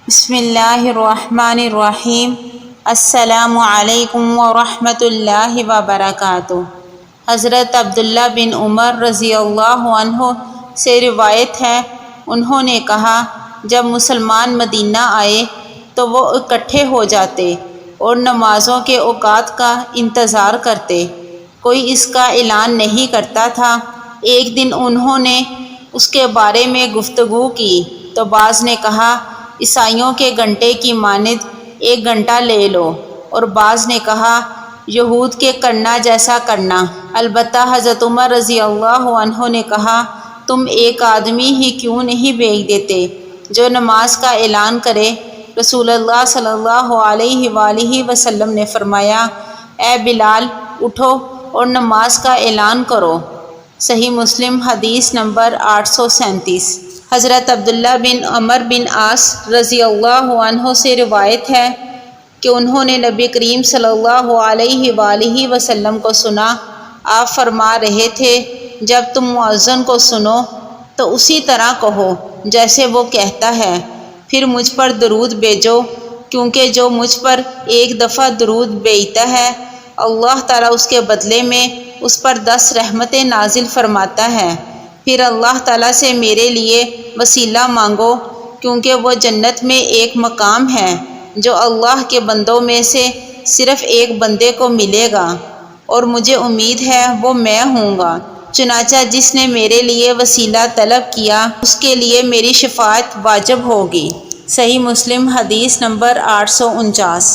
بسم اللہ الرحمن الرحیم۔ السلام علیکم ورحمۃ اللہ وبرکاتہ۔ حضرت عبداللہ بن عمر رضی اللہ عنہ سے روایت ہے، انہوں نے کہا جب مسلمان مدینہ آئے تو وہ اکٹھے ہو جاتے اور نمازوں کے اوقات کا انتظار کرتے، کوئی اس کا اعلان نہیں کرتا تھا۔ ایک دن انہوں نے اس کے بارے میں گفتگو کی تو بعض نے کہا عیسائیوں کے گھنٹے کی مانند 1 گھنٹہ لے لو، اور بعض نے کہا یہود کے کرنا جیسا کرنا۔ البتہ حضرت عمر رضی اللہ عنہ نے کہا تم ایک آدمی ہی کیوں نہیں بھیج دیتے جو نماز کا اعلان کرے؟ رسول اللہ صلی اللہ علیہ وآلہ وسلم نے فرمایا اے بلال اٹھو اور نماز کا اعلان کرو۔ صحیح مسلم حدیث نمبر 837۔ حضرت عبداللہ بن عمر بن عاص رضی اللہ عنہ سے روایت ہے کہ انہوں نے نبی کریم صلی اللہ علیہ وآلہ وسلم کو سنا، آپ فرما رہے تھے جب تم مؤذن کو سنو تو اسی طرح کہو جیسے وہ کہتا ہے، پھر مجھ پر درود بھیجو، کیونکہ جو مجھ پر 1 دفعہ درود بھیجتا ہے اللہ تعالیٰ اس کے بدلے میں اس پر 10 رحمتیں نازل فرماتا ہے۔ پھر اللہ تعالیٰ سے میرے لیے وسیلہ مانگو، کیونکہ وہ جنت میں ایک مقام ہے جو اللہ کے بندوں میں سے صرف ایک بندے کو ملے گا، اور مجھے امید ہے وہ میں ہوں گا۔ چنانچہ جس نے میرے لیے وسیلہ طلب کیا اس کے لیے میری شفاعت واجب ہوگی۔ صحیح مسلم حدیث نمبر 849۔